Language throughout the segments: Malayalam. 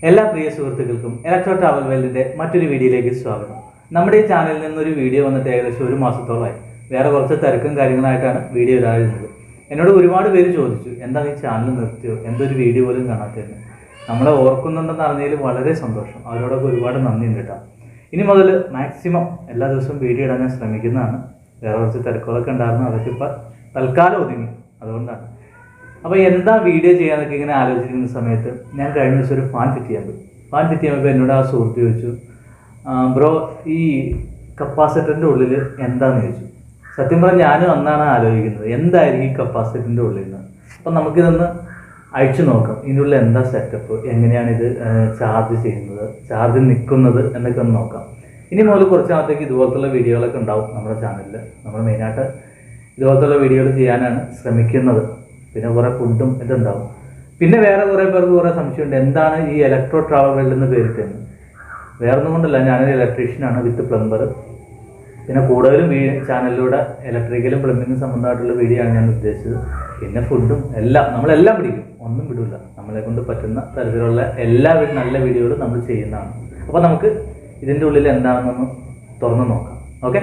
എല്ലാ പ്രിയ സുഹൃത്തുക്കൾക്കും ഇലക്ട്രോ ട്രാവൽ വേൾഡിൻ്റെ മറ്റൊരു വീഡിയോയിലേക്ക് സ്വാഗതം. നമ്മുടെ ഈ ചാനലിൽ നിന്നൊരു വീഡിയോ വന്നിട്ട് ഏകദേശം ഒരു മാസത്തോളമായി. വേറെ കുറച്ച് തിരക്കും കാര്യങ്ങളായിട്ടാണ് വീഡിയോ ഇടാതിരുന്നത്. എന്നോട് ഒരുപാട് പേര് ചോദിച്ചു, എന്താ ഈ ചാനൽ നിർത്തിയോ, എന്തൊരു വീഡിയോ പോലും കാണാത്തതെന്ന്. നമ്മളെ ഓർക്കുന്നുണ്ടെന്ന് അറിഞ്ഞതിൽ വളരെ സന്തോഷം. അവരോടൊക്കെ ഒരുപാട് നന്ദിയുണ്ട് കേട്ടോ. ഇനി മുതൽ മാക്സിമം എല്ലാ ദിവസവും വീഡിയോ ഇടാൻ ഞാൻ ശ്രമിക്കുന്നതാണ്. വേറെ കുറച്ച് തിരക്കുകളൊക്കെ ഉണ്ടായിരുന്നു, അതൊക്കെ ഇപ്പോൾ തൽക്കാലം ഒതുങ്ങി. അതുകൊണ്ടാണ്. അപ്പോൾ എന്താ വീഡിയോ ചെയ്യാനൊക്കെ ഇങ്ങനെ ആലോചിക്കുന്ന സമയത്ത് ഞാൻ കഴിഞ്ഞ ദിവസം ഒരു ഫാൻ ഫിറ്റ് ചെയ്യാൻ പോയി. ഫാൻ ഫിറ്റ് ചെയ്യുമ്പോൾ എന്നോട് ആ സുഹൃത്ത് ചോദിച്ചു, ബ്രോ ഈ കപ്പാസിറ്ററിൻ്റെ ഉള്ളിൽ എന്താണെന്ന് ചോദിച്ചു. സത്യം പറഞ്ഞാൽ ഞാനും അന്നാണ് ആലോചിക്കുന്നത്, എന്തായിരിക്കും ഈ കപ്പാസിറ്ററിൻ്റെ ഉള്ളിൽ നിന്ന്. അപ്പം നമുക്കിതൊന്ന് അഴിച്ചു നോക്കാം, ഇതിൻ്റെ ഉള്ളിൽ എന്താ സെറ്റപ്പ്, എങ്ങനെയാണിത് ചാർജ് ചെയ്യുന്നത്, ചാർജ് നിൽക്കുന്നത് എന്നൊക്കെ ഒന്ന് നോക്കാം. ഇനി മുതൽ കുറച്ച് നാളത്തേക്ക് ഇതുപോലത്തുള്ള വീഡിയോകളൊക്കെ ഉണ്ടാവും നമ്മുടെ ചാനലിൽ. നമ്മൾ മെയിനായിട്ട് ഇതുപോലത്തുള്ള വീഡിയോകൾ ചെയ്യാനാണ് ശ്രമിക്കുന്നത്. പിന്നെ കുറേ ഫുഡും ഇതുണ്ടാവും. പിന്നെ വേറെ കുറേ പേർക്ക് കുറേ സംശയമുണ്ട്, എന്താണ് ഈ ഇലക്ട്രോ ട്രാവൽ വേൾഡ് എന്ന് പേരിട്ടെന്ന്. വേറെ ഒന്നും കൊണ്ടല്ല, ഞാനൊരു ഇലക്ട്രീഷ്യനാണ് വിത്ത് പ്ലംബർ. പിന്നെ കൂടുതലും ചാനലിലൂടെ ഇലക്ട്രിക്കലും പ്ലംബിങ്ങും സംബന്ധമായിട്ടുള്ള വീഡിയോ ആണ് ഞാൻ ഉദ്ദേശിച്ചത്. പിന്നെ ഫുഡും എല്ലാം നമ്മളെല്ലാം പിടിക്കും, ഒന്നും വിടില്ല. നമ്മളെ കൊണ്ട് പറ്റുന്ന തരത്തിലുള്ള എല്ലാ നല്ല വീഡിയോകളും നമ്മൾ ചെയ്യുന്നതാണ്. അപ്പോൾ നമുക്ക് ഇതിൻ്റെ ഉള്ളിൽ എന്താണെന്നൊന്ന് തുറന്ന് നോക്കാം. ഓക്കെ.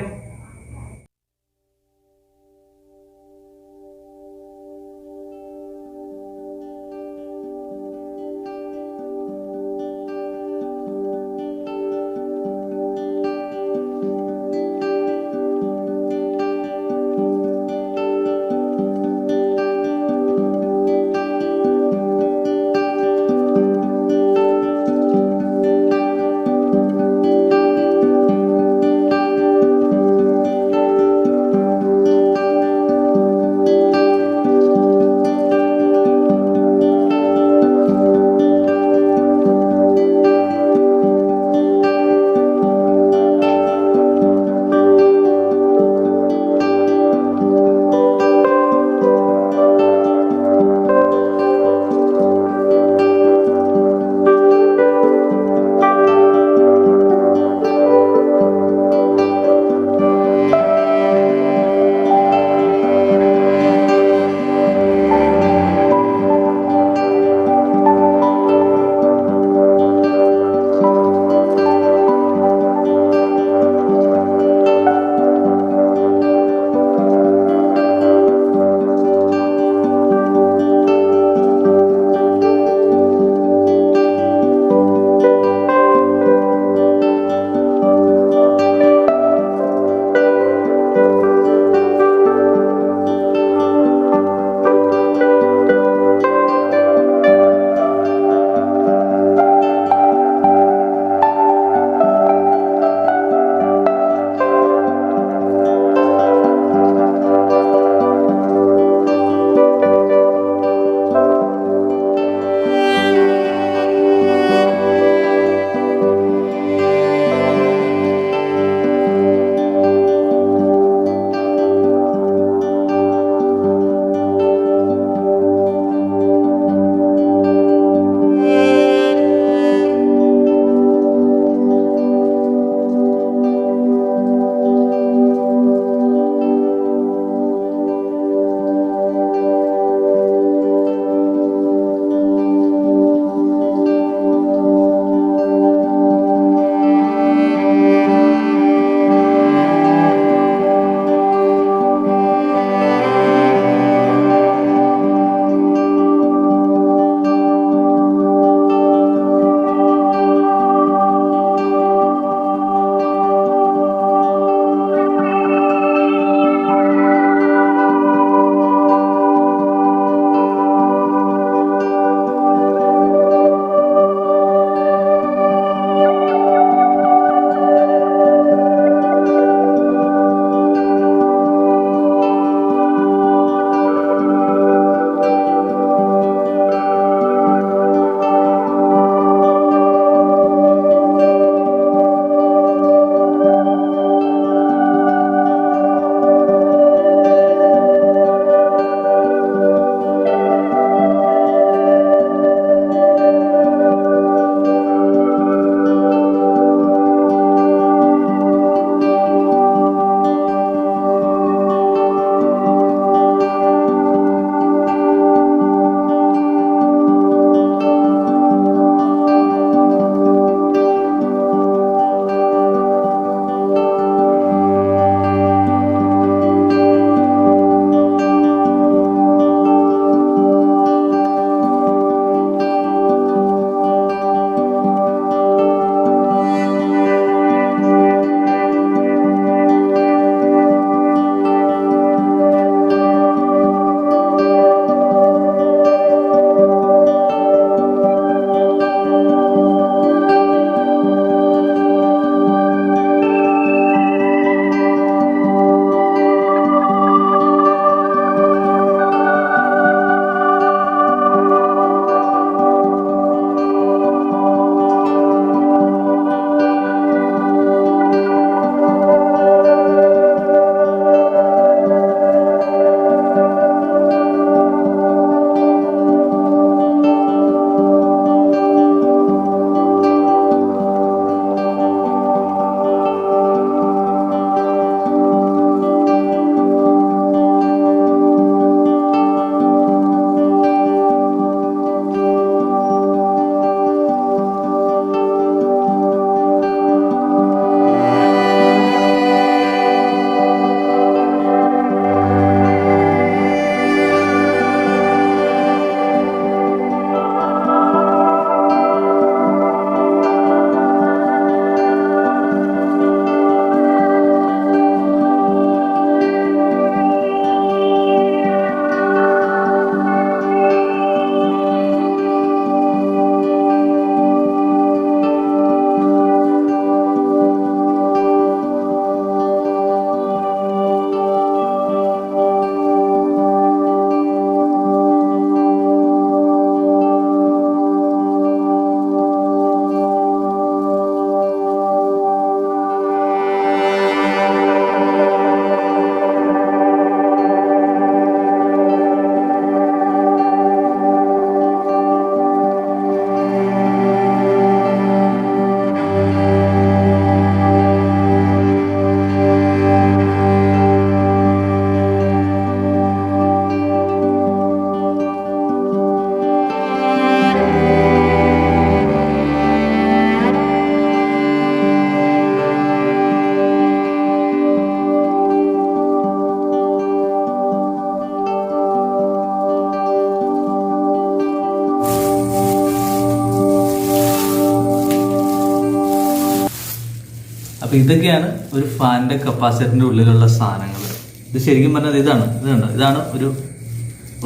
അപ്പോൾ ഇതൊക്കെയാണ് ഒരു ഫാനിൻ്റെ കപ്പാസിറ്ററിൻ്റെ ഉള്ളിലുള്ള സാധനങ്ങൾ. ഇത് ശരിക്കും പറഞ്ഞാൽ ഇതാണ് ഒരു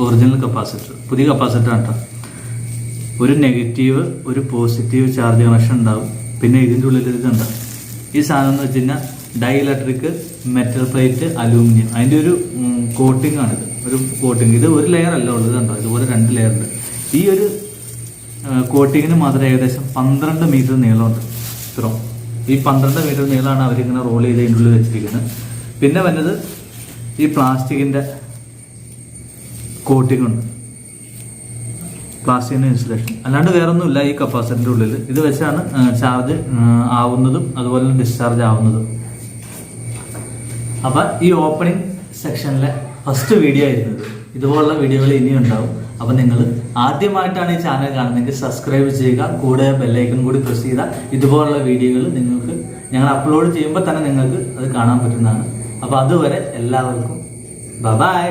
ഒറിജിനൽ കപ്പാസിറ്റർ, പുതിയ കപ്പാസിറ്റർ ആണ് കേട്ടോ. ഒരു നെഗറ്റീവ് ഒരു പോസിറ്റീവ് ചാർജ് കണക്ഷൻ ഉണ്ടാവും. പിന്നെ ഇതിൻ്റെ ഉള്ളിൽ ഇതുണ്ടാവും. ഈ സാധനം എന്ന് വെച്ച് കഴിഞ്ഞാൽ dielectric metal plate aluminium, അതിൻ്റെ ഒരു കോട്ടിംഗ് ആണിത്. ഒരു കോട്ടിങ്, ഇത് ഒരു ലെയർ അല്ല ഉള്ളത് കണ്ടോ, ഇതുപോലെ 2 ലെയർ ഉണ്ട്. ഈ ഒരു കോട്ടിങ്ങിന് മാത്രം ഏകദേശം 12 മീറ്റർ നീളമുണ്ട്. ഇത്രയും ഈ 12 മീറ്റർ നീളമാണ് അവരിങ്ങനെ റോൾ ചെയ്ത് അതിൻ്റെ ഉള്ളിൽ വെച്ചിരിക്കുന്നത്. പിന്നെ വന്നത് ഈ പ്ലാസ്റ്റിക്കിൻ്റെ കോട്ടിംഗ് ഉണ്ട്, പ്ലാസ്റ്റിക്കിൻ്റെ ഇൻസുലേഷൻ. അല്ലാണ്ട് വേറൊന്നുമില്ല ഈ കപ്പാസിറ്ററിൻ്റെ ഉള്ളിൽ. ഇത് വെച്ചാണ് ചാർജ് ആവുന്നതും അതുപോലെ ഡിസ്ചാർജ് ആവുന്നതും. അപ്പം ഈ ഓപ്പണിംഗ് സെക്ഷനിലെ ഫസ്റ്റ് വീഡിയോ ആയിരുന്നത്. ഇതുപോലുള്ള വീഡിയോകൾ ഇനിയും ഉണ്ടാവും. അപ്പം നിങ്ങൾ ആദ്യമായിട്ടാണ് ഈ ചാനൽ കാണുന്നതെങ്കിൽ സബ്സ്ക്രൈബ് ചെയ്യുക, കൂടെ ബെല്ലൈക്കൺ കൂടി പ്രസ് ചെയ്താൽ ഇതുപോലുള്ള വീഡിയോകൾ നിങ്ങൾക്ക് ഞങ്ങൾ അപ്ലോഡ് ചെയ്യുമ്പോൾ തന്നെ നിങ്ങൾക്ക് അത് കാണാൻ പറ്റുന്നതാണ്. അപ്പോൾ അതുവരെ എല്ലാവർക്കും ബൈ.